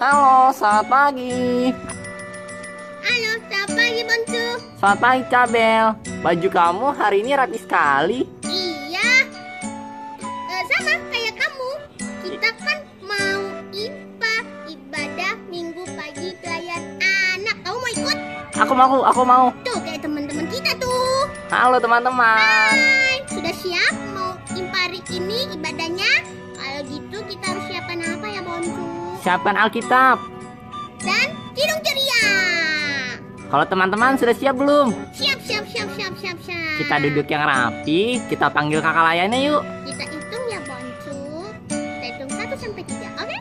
Halo, selamat pagi. Halo, selamat pagi Bonsu. Selamat pagi, Cabel. Baju kamu hari ini rapi sekali. Iya, sama kayak kamu. Kita kan mau IPA, ibadah minggu pagi pelayan anak. Kamu mau ikut? Aku mau. Tuh, kayak teman-teman kita tuh. Halo teman-teman. Hai, sudah siap mau IPA hari ini ibadahnya? Kalau gitu kita harus siapkan apa ya Bonsu? Siapkan Alkitab. Dan hidung ceria. Kalau teman-teman sudah siap belum? Siap. Kita duduk yang rapi, kita panggil kakak layannya yuk. Kita hitung ya Bonsu. Kita hitung 1 sampai 3, oke?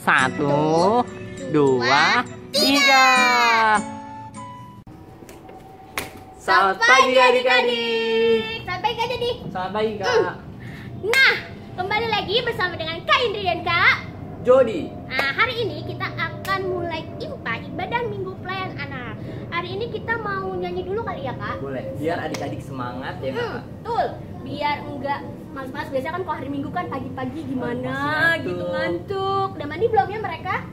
1, 2, 3. Selamat pagi adik-adik. Selamat pagi Kak Jadi. Selamat pagi Kak. Nah, kembali lagi bersama dengan Kak Indri dan Kak Jody. Nah, hari ini kita akan mulai IMPA, ibadah minggu pelayan anak. Hari ini kita mau nyanyi dulu kali ya Kak? Boleh, biar adik-adik semangat ya Kak. Betul, biar enggak males-males. Biasanya kan kalau hari minggu kan pagi-pagi gimana Masih gitu, ngantuk. ngantuk. Udah mandi belum ya mereka?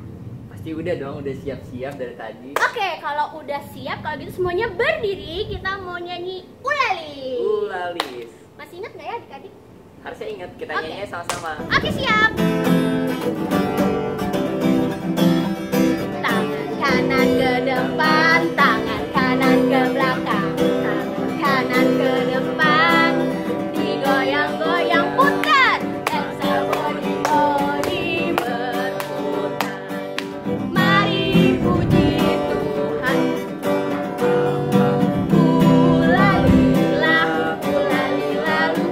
Pasti udah dong, udah siap-siap dari tadi. Oke, kalau udah siap, kalau gitu semuanya berdiri. Kita mau nyanyi Ulali. Ulalis. Masih ingat nggak ya adik-adik? Harusnya ingat, kita Oke. nyanyi sama-sama. Oke, siap. Tangan kanan ke depan, tangan kanan ke belakang, tangan kanan ke depan, digoyang-goyang putar, dansa body berputar. Mari puji Tuhan. Ulalila, ulalilalu,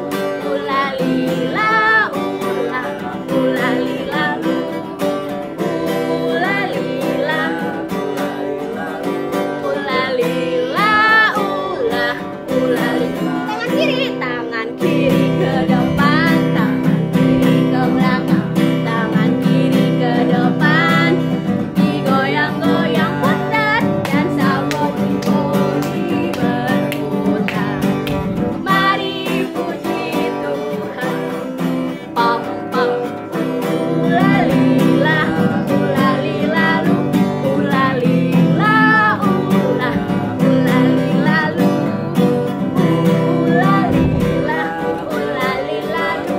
ulalila, ulah, ulalilalu, ulalila, ulalila, ulah, ulalila. Tangan kiri ke depan, tangan kiri ke belakang, tangan kiri ke depan, digoyang-goyang putar, dansa body berputar. Mari puji Tuhan. Pom pom. Ulalila, ulalilalu, ulalila, ulah, ulalilalu, ulalila, ulalilalu,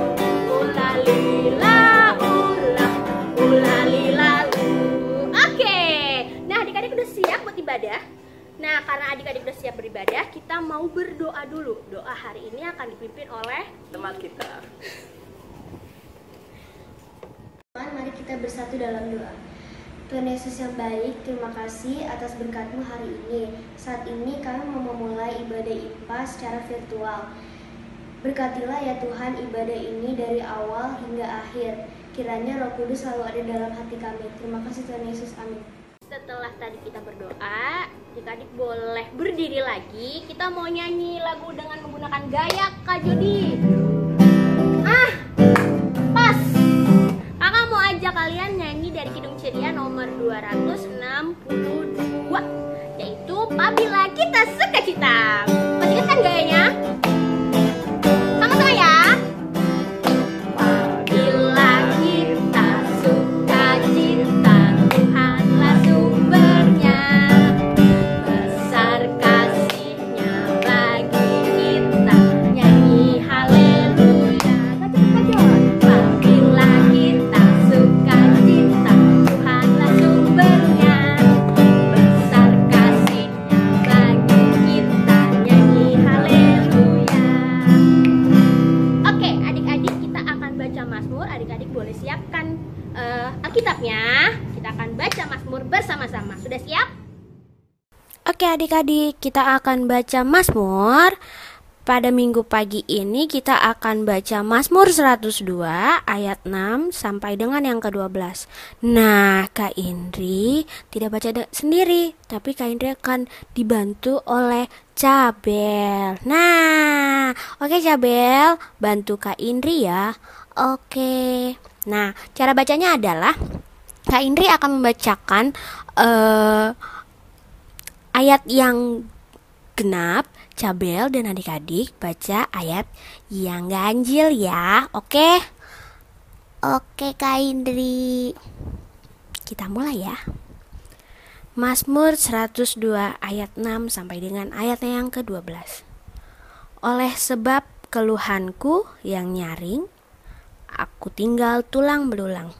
ulalila, ulah, ulalilalu. Oke, nah adik-adik udah siap buat ibadah. Nah, karena adik-adik udah siap beribadah, kita mau berdoa dulu. Doa hari ini akan dipimpin oleh Teman kita. Tuhan, mari kita bersatu dalam doa. Tuhan Yesus yang baik, terima kasih atas berkat-Mu hari ini. Saat ini kami mau memulai ibadah IPA secara virtual. Berkatilah ya Tuhan ibadah ini dari awal hingga akhir. Kiranya Roh Kudus selalu ada dalam hati kami. Terima kasih Tuhan Yesus, amin. setelah tadi kita berdoa, adik-adik boleh berdiri lagi. Kita mau nyanyi lagu dengan menggunakan gaya Kak Jody. Pas. Kakak mau ajak kalian nyanyi dari Kidung Ceria nomor 262, yaitu Apabila Kita Sukacita. Masih ingat kan gayanya? Sama-sama ya. Apabila kita sukacita, Tuhanlah sumbernya. Besar kasih-Nya bagi kita, nyanyi haleluya. Apabila kita sukacita, Tuhanlah sumbernya. Besar kasih-Nya bagi kita, nyanyi haleluya. Oke, adik-adik kita akan baca Mazmur. Adik-adik boleh siapkan Alkitabnya. Kita akan baca Mazmur bersama-sama. Sudah siap? Oke adik-adik, kita akan baca Mazmur. Pada minggu pagi ini kita akan baca Mazmur 102 ayat 6 sampai dengan yang ke-12. Nah, Kak Indri tidak baca sendiri, tapi Kak Indri akan dibantu oleh Cabel. Nah, oke Cabel, bantu Kak Indri ya. Oke. Nah, cara bacanya adalah Kak Indri akan membacakan ayat yang genap, Cabel dan adik-adik baca ayat yang ganjil ya. Oke? Oke Kak Indri. kita mulai ya. Mazmur 102 ayat 6 sampai dengan ayatnya yang ke-12. Oleh sebab keluhanku yang nyaring, aku tinggal tulang belulang.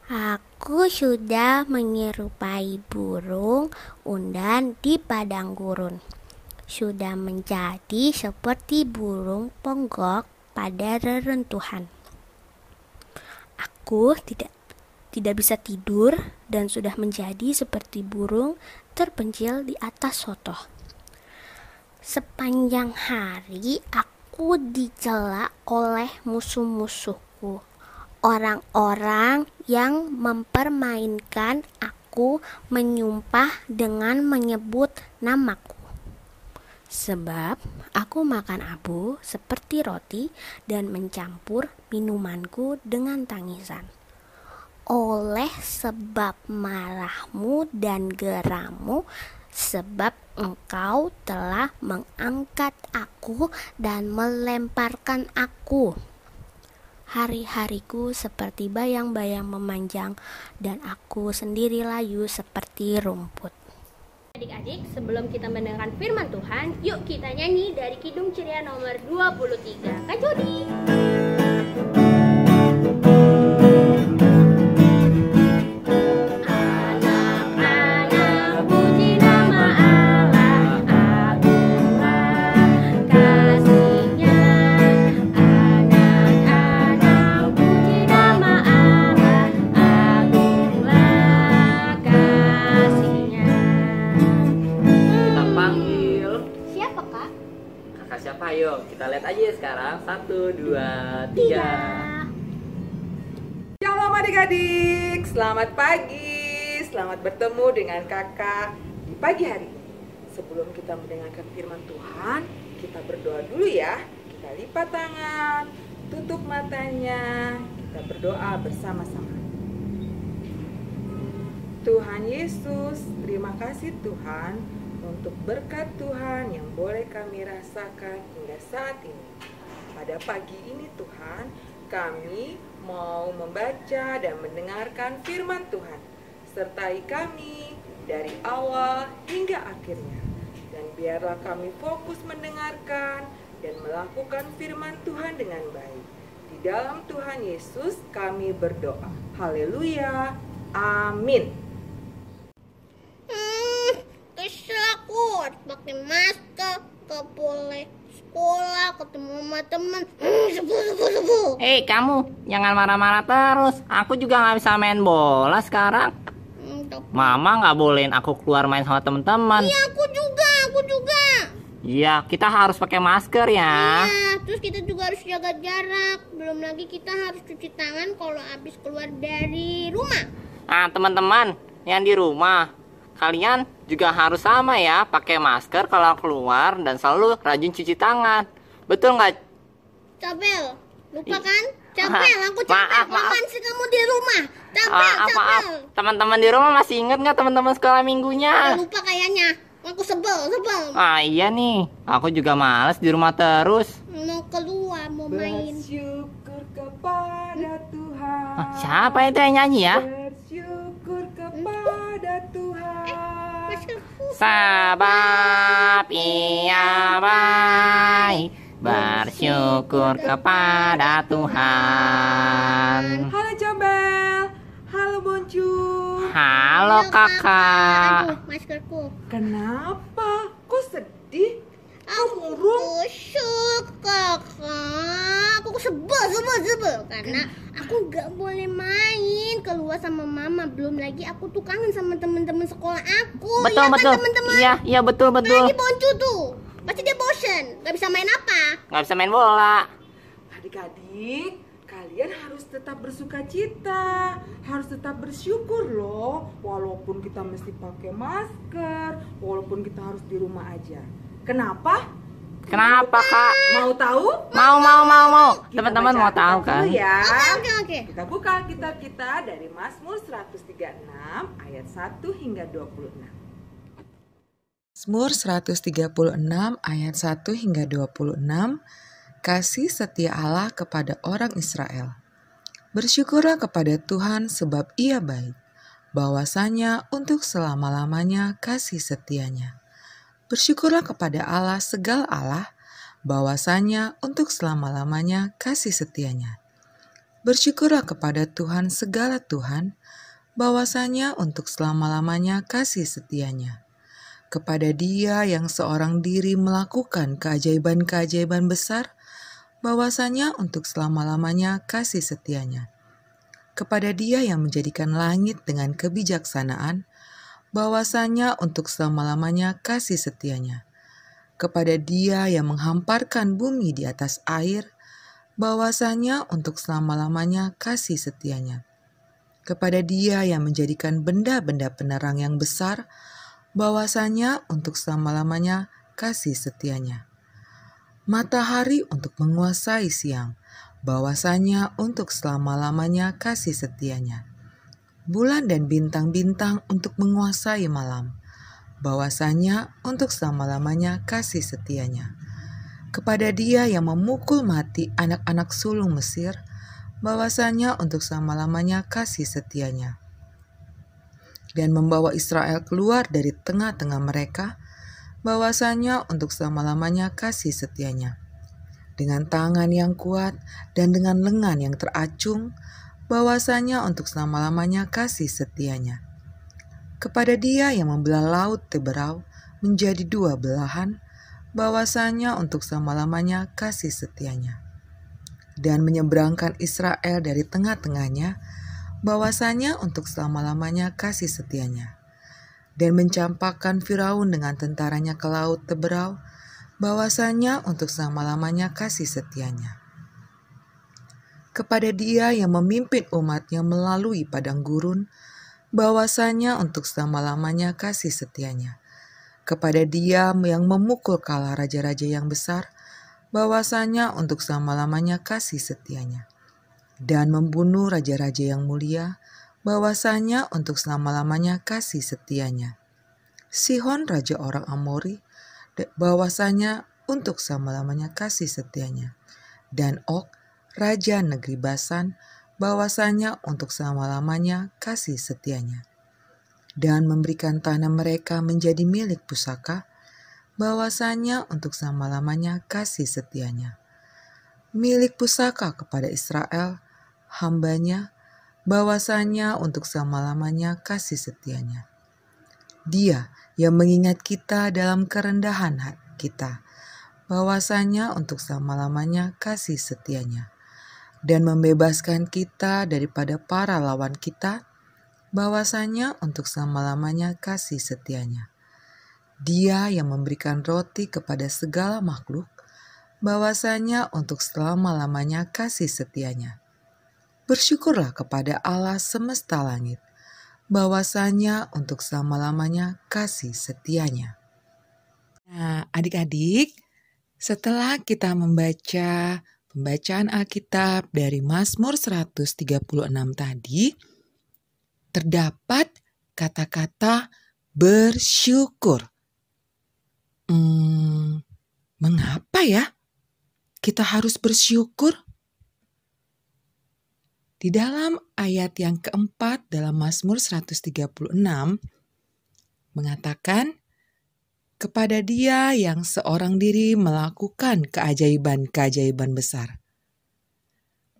Aku sudah menyerupai burung undan di padang gurun. Sudah menjadi seperti burung ponggok pada reruntuhan. Aku tidak bisa tidur dan sudah menjadi seperti burung terpencil di atas sotoh. Sepanjang hari aku dicela oleh musuh-musuhku. Orang-orang yang mempermainkan aku menyumpah dengan menyebut namaku. Sebab aku makan abu seperti roti dan mencampur minumanku dengan tangisan. Oleh sebab marahmu dan gerammu, sebab engkau telah mengangkat aku dan melemparkan aku. Hari-hariku seperti bayang-bayang memanjang, dan aku sendiri layu seperti rumput. Adik-adik, sebelum kita mendengarkan firman Tuhan, yuk kita nyanyi dari Kidung Ceria nomor 23. Kak Jody. Siapa? Ayo kita lihat aja sekarang. 1, 2, 3. Shalom adik-adik, selamat pagi. Selamat bertemu dengan kakak di pagi hari. Sebelum kita mendengarkan firman Tuhan, kita berdoa dulu ya. Kita lipat tangan, tutup matanya, kita berdoa bersama-sama. Tuhan Yesus, terima kasih Tuhan untuk berkat Tuhan yang boleh kami rasakan hingga saat ini. Pada pagi ini Tuhan, kami mau membaca dan mendengarkan firman Tuhan. Sertai kami dari awal hingga akhirnya. Dan biarlah kami fokus mendengarkan dan melakukan firman Tuhan dengan baik. Di dalam Tuhan Yesus kami berdoa. Haleluya. Amin. Kesel aku harus pakai masker, gak boleh sekolah, ketemu sama teman. Sebel. Hei kamu, jangan marah-marah terus. Aku juga gak bisa main bola sekarang. Mama gak bolehin aku keluar main sama teman-teman. Iya, aku juga. Iya, kita harus pakai masker ya. Iya, terus kita juga harus jaga jarak. Belum lagi kita harus cuci tangan kalau habis keluar dari rumah. Nah teman-teman yang di rumah, kalian juga harus sama ya, pakai masker kalau keluar dan selalu rajin cuci tangan. Betul nggak? Capel, lupa kan? Capel, aku capel. Maaf. Kapan sih kamu di rumah? Capel. Maaf. Teman-teman di rumah masih inget nggak teman-teman sekolah minggunya? Lupa kayaknya. Aku sebel. Iya nih, aku juga males di rumah terus. Mau keluar, mau main. Bersyukur kepada Tuhan. Siapa itu yang nyanyi ya? Bersyukur kepada Tuhan. Sebab Ia baik, bersyukur kepada Tuhan. Halo Jambel. Halo Boncu. Halo kakak. Aduh, maskerku. Kenapa? Kok sedih? Aku syuk kakak. Aku sebel karena aku gak boleh main keluar sama mama. Belum lagi aku tuh kangen sama teman-teman sekolah aku. Betul. Teman-teman. Iya betul. Lagi Boncu tuh. Pasti dia bosen. Gak bisa main apa? Gak bisa main bola. Adik-adik, kalian harus tetap bersuka cita, harus tetap bersyukur loh. Walaupun kita mesti pakai masker, walaupun kita harus di rumah aja. Kenapa? Kenapa kak? Mau tahu? Mau. Kita Teman-teman baca mau tahu Alkitab kan? dulu ya. Oke. Kita buka Alkitab kita dari Mazmur 136 ayat 1 hingga 26. Mazmur 136 ayat 1 hingga 26. Kasih setia Allah kepada orang Israel. Bersyukurlah kepada Tuhan sebab Ia baik, bahwasanya untuk selama-lamanya kasih setianya. Bersyukurlah kepada Allah segala Allah, bahwasanya untuk selama-lamanya kasih setianya. Bersyukurlah kepada Tuhan segala Tuhan, bahwasanya untuk selama-lamanya kasih setianya. Kepada Dia yang seorang diri melakukan keajaiban-keajaiban besar, bahwasanya untuk selama-lamanya kasih setianya. Kepada Dia yang menjadikan langit dengan kebijaksanaan, bahwasanya untuk selama-lamanya kasih setianya. Kepada Dia yang menghamparkan bumi di atas air, bahwasanya untuk selama-lamanya kasih setianya. Kepada Dia yang menjadikan benda-benda penerang yang besar, bahwasanya untuk selama-lamanya kasih setianya. Matahari untuk menguasai siang, bahwasanya untuk selama-lamanya kasih setianya. Bulan dan bintang-bintang untuk menguasai malam, bahwasanya untuk selama-lamanya kasih setianya. Kepada Dia yang memukul mati anak-anak sulung Mesir, bahwasanya untuk selama-lamanya kasih setianya. Dan membawa Israel keluar dari tengah-tengah mereka, bahwasanya untuk selama-lamanya kasih setianya. Dengan tangan yang kuat dan dengan lengan yang teracung, bahwasanya untuk selama-lamanya kasih setianya. Kepada Dia yang membelah laut Teberau menjadi dua belahan, bahwasanya untuk selama-lamanya kasih setianya. Dan menyeberangkan Israel dari tengah-tengahnya, bahwasanya untuk selama-lamanya kasih setianya. Dan mencampakkan Firaun dengan tentaranya ke laut Teberau, bahwasanya untuk selama-lamanya kasih setianya. Kepada Dia yang memimpin umat-Nya melalui padang gurun, bahwasanya untuk selama-lamanya kasih setianya. Kepada Dia yang memukul kalah raja-raja yang besar, bahwasanya untuk selama-lamanya kasih setianya. Dan membunuh raja-raja yang mulia, bahwasanya untuk selama-lamanya kasih setianya. Sihon raja orang Amori, bahwasanya untuk selama-lamanya kasih setianya. Dan Og raja negeri Basan, bahwasanya untuk selama-lamanya kasih setianya. Dan memberikan tanah mereka menjadi milik pusaka, bahwasanya untuk selama-lamanya kasih setianya. Milik pusaka kepada Israel, hamba-Nya, bahwasanya untuk selama-lamanya kasih setianya. Dia yang mengingat kita dalam kerendahan kita, bahwasanya untuk selama-lamanya kasih setianya. Dan membebaskan kita daripada para lawan kita, bahwasanya untuk selama-lamanya kasih setianya. Dia yang memberikan roti kepada segala makhluk, bahwasanya untuk selama-lamanya kasih setianya. Bersyukurlah kepada Allah semesta langit, bahwasanya untuk selama-lamanya kasih setianya. Nah, adik-adik, setelah kita membaca pembacaan Alkitab dari Mazmur 136 tadi, terdapat kata-kata bersyukur. Mengapa ya kita harus bersyukur? Di dalam ayat yang keempat dalam Mazmur 136 mengatakan, kepada Dia yang seorang diri melakukan keajaiban-keajaiban besar.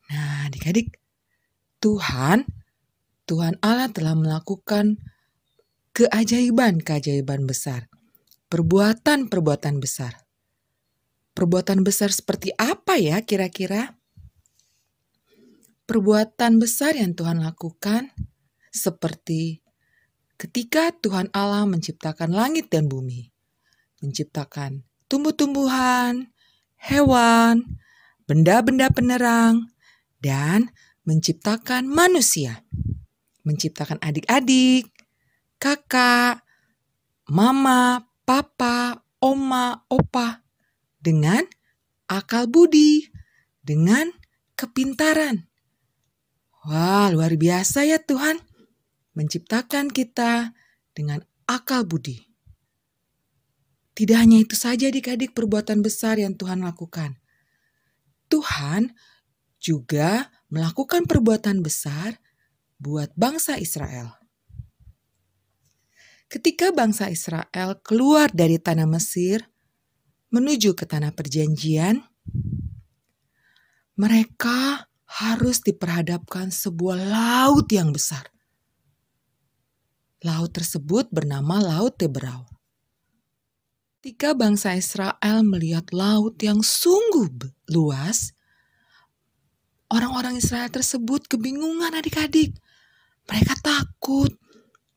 Nah, adik-adik, Tuhan Allah telah melakukan keajaiban-keajaiban besar, perbuatan-perbuatan besar. Perbuatan besar seperti apa ya kira-kira? Perbuatan besar yang Tuhan lakukan seperti ketika Tuhan Allah menciptakan langit dan bumi, menciptakan tumbuh-tumbuhan, hewan, benda-benda penerang, dan menciptakan manusia. Menciptakan adik-adik, kakak, mama, papa, oma, opa, dengan akal budi, dengan kepintaran. Wah, luar biasa ya Tuhan, menciptakan kita dengan akal budi. Tidak hanya itu saja adik-adik perbuatan besar yang Tuhan lakukan. Tuhan juga melakukan perbuatan besar buat bangsa Israel. Ketika bangsa Israel keluar dari tanah Mesir menuju ke tanah perjanjian, mereka harus diperhadapkan sebuah laut yang besar. Laut tersebut bernama Laut Teberau. Ketika bangsa Israel melihat laut yang sungguh luas, orang-orang Israel tersebut kebingungan adik-adik. Mereka takut,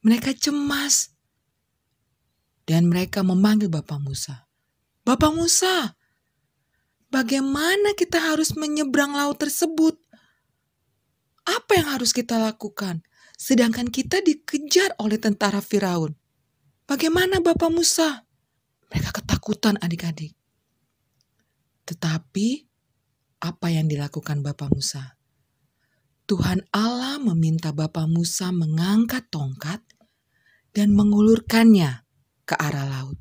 mereka cemas. Dan mereka memanggil Bapak Musa. Bapak Musa, bagaimana kita harus menyeberang laut tersebut? Apa yang harus kita lakukan? Sedangkan kita dikejar oleh tentara Firaun. Bagaimana Bapak Musa? Mereka ketakutan adik-adik. Tetapi apa yang dilakukan Bapak Musa? Tuhan Allah meminta Bapak Musa mengangkat tongkat dan mengulurkannya ke arah laut.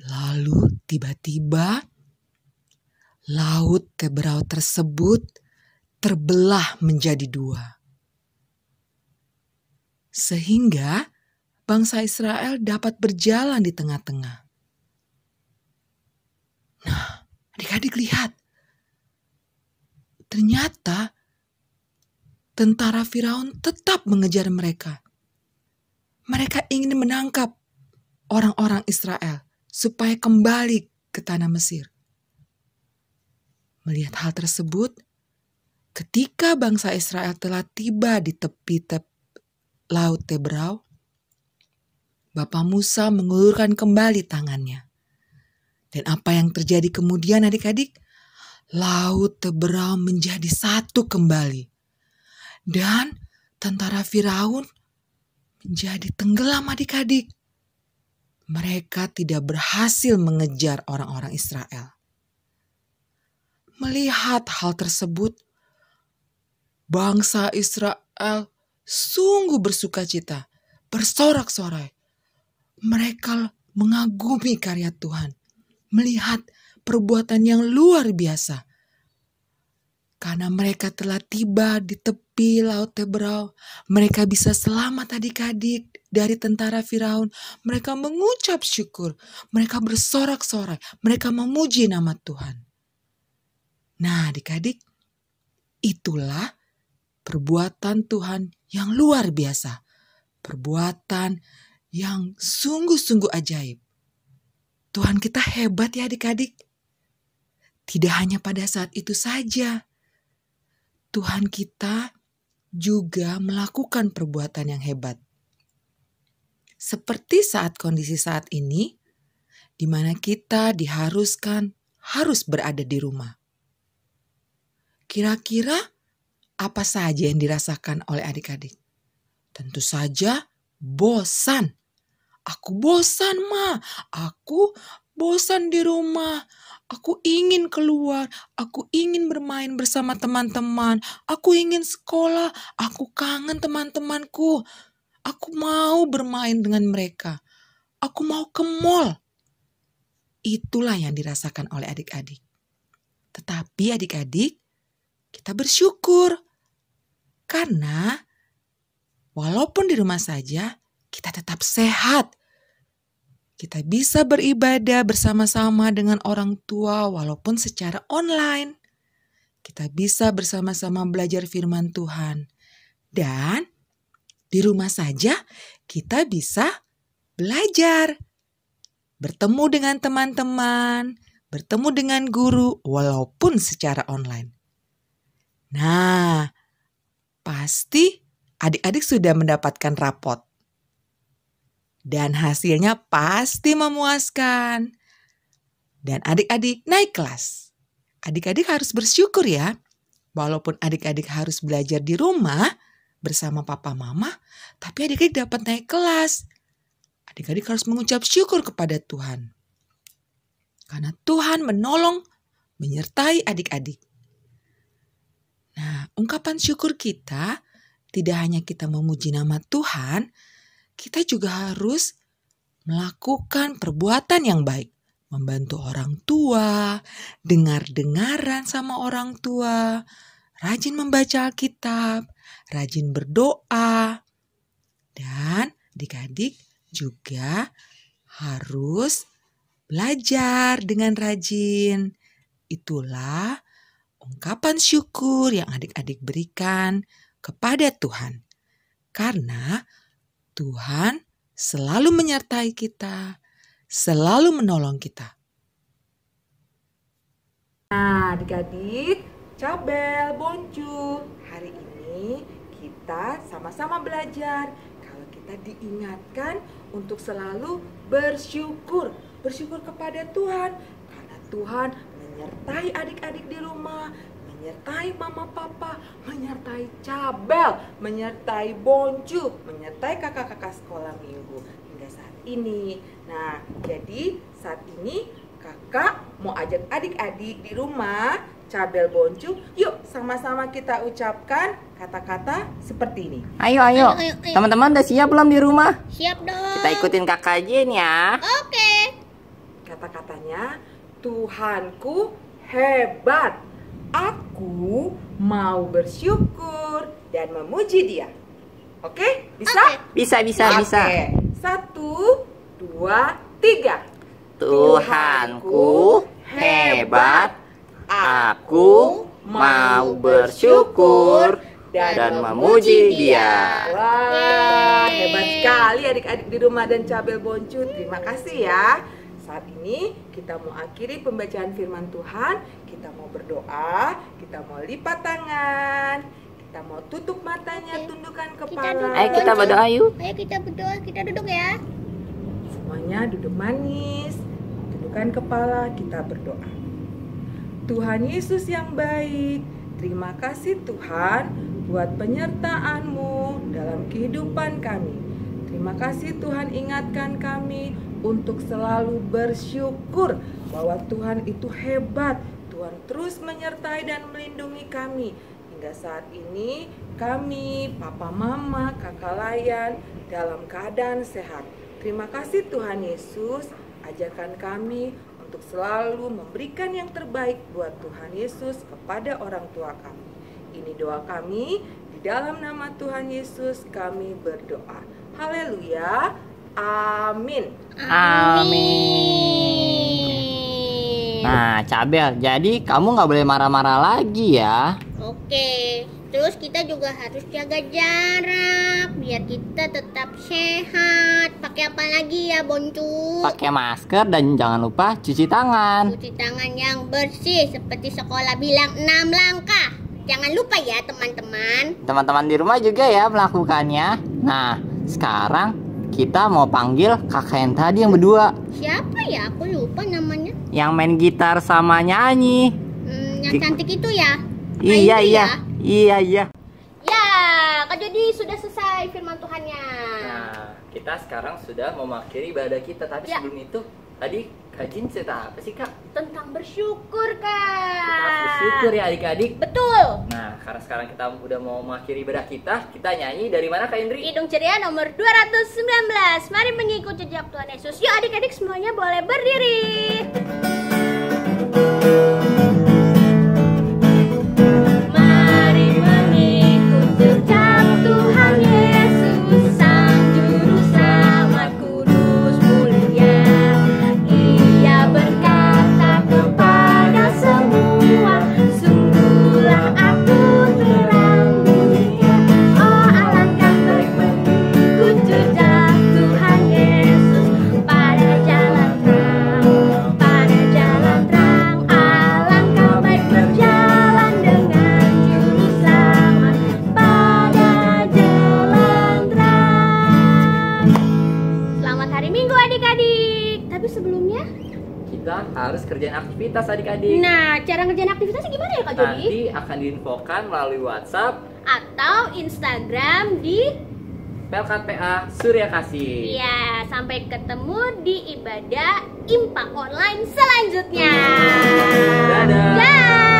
Lalu tiba-tiba Laut Teberau tersebut terbelah menjadi dua. Sehingga bangsa Israel dapat berjalan di tengah-tengah. Nah, adik-adik lihat. Ternyata tentara Firaun tetap mengejar mereka. Mereka ingin menangkap orang-orang Israel supaya kembali ke tanah Mesir. Melihat hal tersebut, ketika bangsa Israel telah tiba di tepi Laut Teberau, Bapak Musa mengulurkan kembali tangannya. Dan apa yang terjadi kemudian adik-adik? Laut Teberau menjadi satu kembali. Dan tentara Firaun menjadi tenggelam adik-adik. Mereka tidak berhasil mengejar orang-orang Israel. Melihat hal tersebut, bangsa Israel sungguh bersukacita, bersorak-sorai. Mereka mengagumi karya Tuhan, melihat perbuatan yang luar biasa. Karena mereka telah tiba di tepi Laut Teberau, mereka bisa selamat adik-adik dari tentara Firaun. Mereka mengucap syukur, mereka bersorak-sorai, mereka memuji nama Tuhan. Nah adik-adik, itulah perbuatan Tuhan yang luar biasa. Perbuatan yang sungguh-sungguh ajaib. Tuhan kita hebat ya adik-adik. Tidak hanya pada saat itu saja. Tuhan kita juga melakukan perbuatan yang hebat. Seperti saat kondisi saat ini, di mana kita diharuskan harus berada di rumah. Kira-kira apa saja yang dirasakan oleh adik-adik? Tentu saja bosan. Aku bosan, Ma. Aku bosan di rumah. Aku ingin keluar. Aku ingin bermain bersama teman-teman. Aku ingin sekolah. Aku kangen teman-temanku. Aku mau bermain dengan mereka. Aku mau ke mall. Itulah yang dirasakan oleh adik-adik. Tetapi adik-adik, kita bersyukur. Karena walaupun di rumah saja, kita tetap sehat. Kita bisa beribadah bersama-sama dengan orang tua walaupun secara online. Kita bisa bersama-sama belajar firman Tuhan. Dan di rumah saja kita bisa belajar. Bertemu dengan teman-teman, bertemu dengan guru walaupun secara online. Nah, pasti adik-adik sudah mendapatkan rapot. Dan hasilnya pasti memuaskan. Dan adik-adik naik kelas. Adik-adik harus bersyukur ya. Walaupun adik-adik harus belajar di rumah bersama papa mama, tapi adik-adik dapat naik kelas. Adik-adik harus mengucap syukur kepada Tuhan. Karena Tuhan menolong, menyertai adik-adik. Nah, ungkapan syukur kita tidak hanya kita memuji nama Tuhan, kita juga harus melakukan perbuatan yang baik. Membantu orang tua, dengar-dengaran sama orang tua, rajin membaca Alkitab, rajin berdoa, dan adik-adik juga harus belajar dengan rajin. Itulah ungkapan syukur yang adik-adik berikan kepada Tuhan. Karena Tuhan selalu menyertai kita, selalu menolong kita. Nah, adik-adik, Cabel, Boncu, hari ini kita sama-sama belajar kalau kita diingatkan untuk selalu bersyukur. Bersyukur kepada Tuhan karena Tuhan menyertai adik-adik di rumah, menyertai mama papa, menyertai Cabel, menyertai Boncu, menyertai kakak-kakak sekolah minggu hingga saat ini. Nah, jadi saat ini kakak mau ajak adik-adik di rumah, Cabel, Boncu, yuk sama-sama kita ucapkan kata-kata seperti ini. Ayo. Ayo. Teman-teman udah siap belum di rumah? Siap dong. Kita ikutin kakak aja nih ya. Oke. Kata-katanya, Tuhanku hebat. Aku mau bersyukur dan memuji Dia. Oke? Bisa? Bisa. Oke. 1, 2, 3. Tuhanku hebat, aku mau bersyukur dan memuji Dia. Wah, hebat sekali adik-adik di rumah dan Cabel, Boncu. Terima kasih ya. Saat ini kita mau akhiri pembacaan firman Tuhan. Kita mau berdoa, kita mau lipat tangan, kita mau tutup matanya, tundukkan kepala. Ayo kita berdoa yuk. Ayo kita berdoa, kita duduk ya. Semuanya duduk manis, tundukkan kepala, kita berdoa. Tuhan Yesus yang baik, terima kasih Tuhan buat penyertaan-Mu dalam kehidupan kami. Terima kasih Tuhan, ingatkan kami untuk selalu bersyukur bahwa Tuhan itu hebat. Tuhan terus menyertai dan melindungi kami. Hingga saat ini kami, papa mama, kakak layan dalam keadaan sehat. Terima kasih Tuhan Yesus, ajarkan kami untuk selalu memberikan yang terbaik buat Tuhan Yesus kepada orang tua kami. Ini doa kami, di dalam nama Tuhan Yesus kami berdoa. Haleluya, amin. Nah, Cabel, jadi kamu nggak boleh marah-marah lagi ya. Oke. Terus kita juga harus jaga jarak biar kita tetap sehat. Pakai apa lagi ya, Boncu? Pakai masker dan jangan lupa cuci tangan. Cuci tangan yang bersih seperti sekolah bilang 6 langkah. Jangan lupa ya teman-teman. Teman-teman di rumah juga ya melakukannya. Nah, sekarang kita mau panggil kakak yang tadi yang berdua. Siapa ya? Aku lupa namanya. Yang main gitar sama nyanyi. Yang cantik itu ya? Iya. Ya, Kak Jody sudah selesai firman Tuhannya. Nah, kita sekarang sudah mau mengakhiri ibadah kita. Tapi Ya. sebelum itu, tadi Kak Jin cerita apa sih Kak? Tentang bersyukur, Kak. Kita harus bersyukur ya adik-adik. Betul. Nah, karena sekarang kita udah mau mengakhiri ibadah kita nyanyi dari mana Kak Indri? Hidung ceria nomor 219. Mari mengikuti jejak Tuhan Yesus. Yuk adik-adik semuanya boleh berdiri. Mari mengikut jejak Tuhan Yesus, Sang Juru Selamat kudus mulia. Ia berkata kepada semua, sungguhlah aku terang dunia. Oh alangkah baik mengikut jejak Tuhan Yesus pada jalan terang, pada jalan terang. Alangkah baik berjalan dengan Juru Selamat pada jalan terang. Selamat hari Minggu adik-adik. Tapi sebelumnya, Kita harus kerjain aktivitas adik-adik. nah cara ngerjain aktivitasnya gimana ya Kak Jody? Nanti akan diinfokan melalui WhatsApp Atau Instagram di PLKPA Surya Kasih. ya, sampai ketemu di ibadah Impak Online selanjutnya. Dadah. Dah.